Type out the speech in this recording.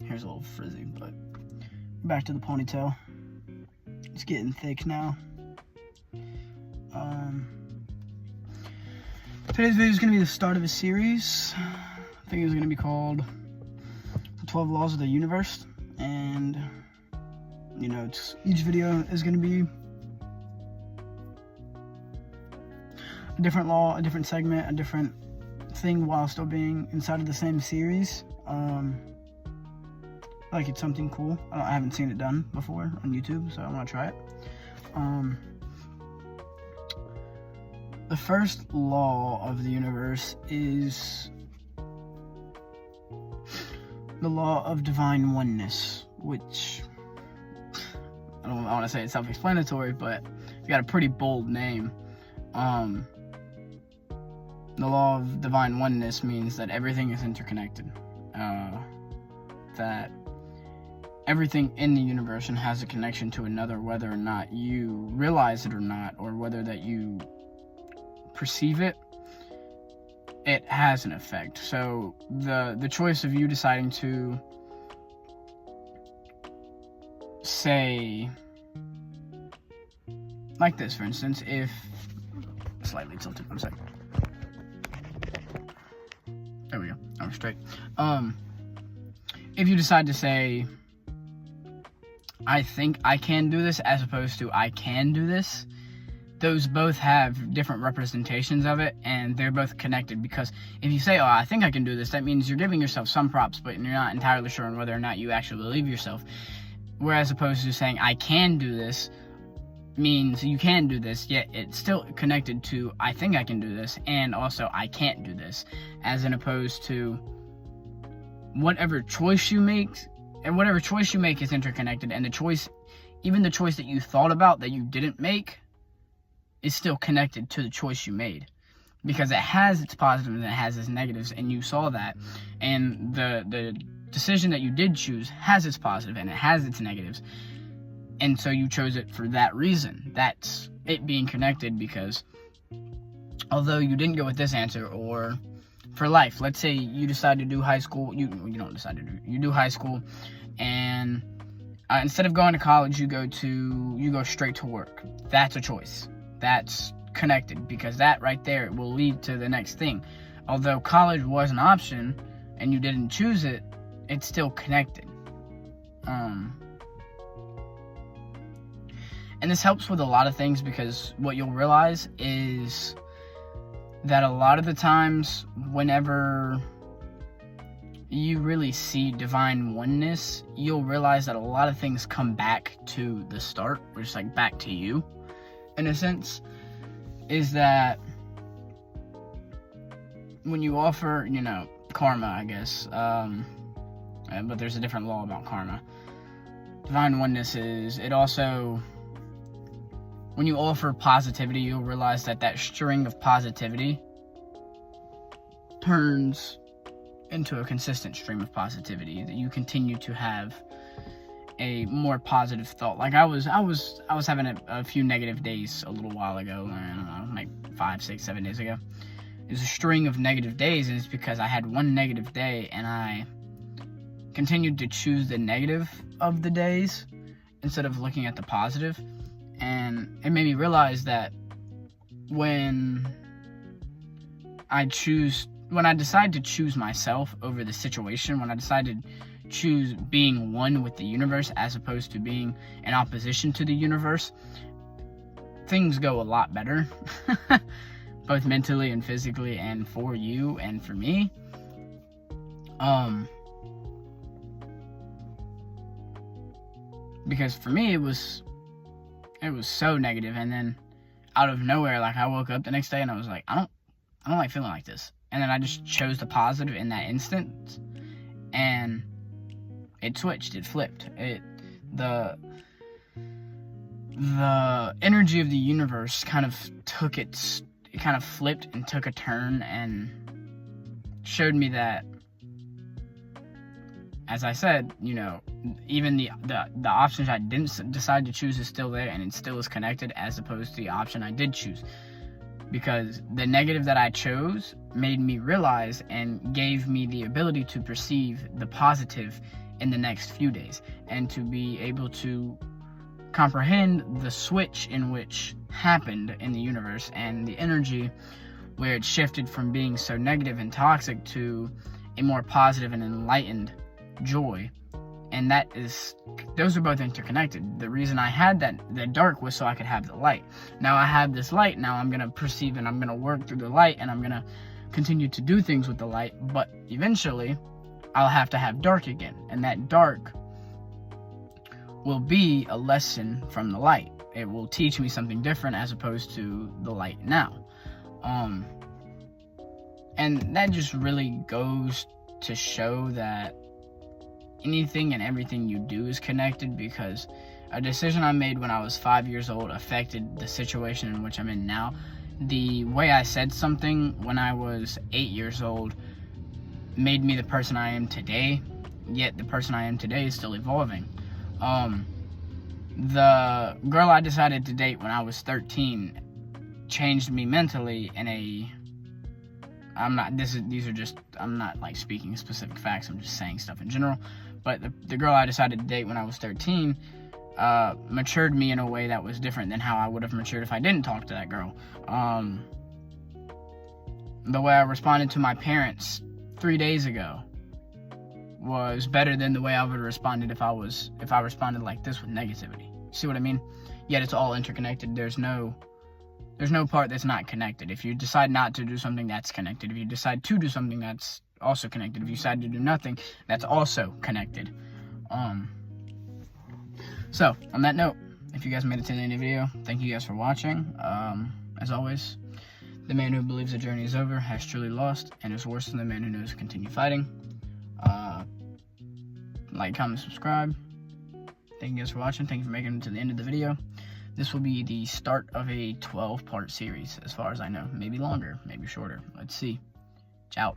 Here's a little frizzy, but back to the ponytail. It's getting thick now. Today's video is going to be the start of a series. I think it was going to be called The 12 Laws of the Universe. And, you know, each video is going to be a different law, a different segment, a different thing while still being inside of the same series. Like, it's something cool. I haven't seen it done before on YouTube, so I want to try it. The first law of the universe is the law of divine oneness, which I want to say it's self-explanatory, but it's got a pretty bold name. The law of divine oneness means that everything is interconnected. That everything in the universe has a connection to another, whether or not you realize it or not, or whether that you perceive it, it has an effect. So the choice of you deciding to say, like this, for instance, if slightly tilted, one second. There we go. I'm straight. If you decide to say, I think I can do this, as opposed to I can do this, those both have different representations of it, and they're both connected. Because if you say, oh, I think I can do this, that means you're giving yourself some props, but you're not entirely sure on whether or not you actually believe yourself. Whereas opposed to saying, I can do this, means you can do this, yet it's still connected to I think I can do this, and also I can't do this, as in opposed to whatever choice you make, and whatever choice you make is interconnected, and the choice, even the choice that you thought about that you didn't make, is still connected to the choice you made, because it has its positives and it has its negatives, and you saw that, and the decision that you did choose has its positive and it has its negatives, and so you chose it for that reason. That's it being connected, because although you didn't go with this answer, or for life, let's say you decide to do high school, you don't decide to do, you do high school, and instead of going to college, you go straight to work. That's a choice. That's connected, because that right there will lead to the next thing. Although college was an option and you didn't choose it, it's still connected. And this helps with a lot of things, because what you'll realize is that a lot of the times whenever you really see divine oneness, you'll realize that a lot of things come back to the start, or just like back to you, in a sense. Is that when you offer, karma, I guess, but there's a different law about karma. Divine oneness is, it also, when you offer positivity, you'll realize that that string of positivity turns into a consistent stream of positivity, that you continue to have a more positive thought. Like I was having a few negative days a little while ago. I don't know, like 5, 6, 7 days ago. It was a string of negative days, and it's because I had one negative day and I continued to choose the negative of the days instead of looking at the positive. And it made me realize that when I decide to choose myself over the situation, when I decide to choose being one with the universe as opposed to being in opposition to the universe, things go a lot better, both mentally and physically, and for you and for me. Because for me, it was so negative, and then out of nowhere, like I woke up the next day and I was like, I don't like feeling like this, and then I just chose the positive in that instant, and it switched, it flipped. The energy of the universe kind of flipped and took a turn and showed me that, as I said, even the options I didn't decide to choose is still there, and it still is connected, as opposed to the option I did choose. because the negative that I chose made me realize and gave me the ability to perceive the positive in the next few days, and to be able to comprehend the switch in which happened in the universe and the energy where it shifted from being so negative and toxic to a more positive and enlightened joy. And those are both interconnected. The reason I had the dark was so I could have the light. Now I have this light. Now I'm going to perceive and I'm going to work through the light, and I'm going to continue to do things with the light. But eventually I'll have to have dark again. And that dark will be a lesson from the light. It will teach me something different as opposed to the light now. And that just really goes to show that anything and everything you do is connected, because a decision I made when I was 5 years old affected the situation in which I'm in now. The way I said something when I was 8 years old made me the person I am today, yet the person I am today is still evolving. The girl I decided to date when I was 13 changed me mentally in a... I'm not like speaking specific facts, I'm just saying stuff in general. But the girl I decided to date when I was 13 matured me in a way that was different than how I would have matured if I didn't talk to that girl. The way I responded to my parents 3 days ago was better than the way I would have responded if I responded like this with negativity. See what I mean? Yet it's all interconnected. There's no part that's not connected. If you decide not to do something, that's connected. If you decide to do something, that's also connected. If you decide to do nothing, that's also connected. So, on that note, if you guys made it to the end of the video, thank you guys for watching. As always, the man who believes the journey is over has truly lost, and is worse than the man who knows to continue fighting. Like, comment, subscribe. Thank you guys for watching. Thank you for making it to the end of the video. This will be the start of a 12-part series, as far as I know. Maybe longer, maybe shorter. Let's see. Ciao.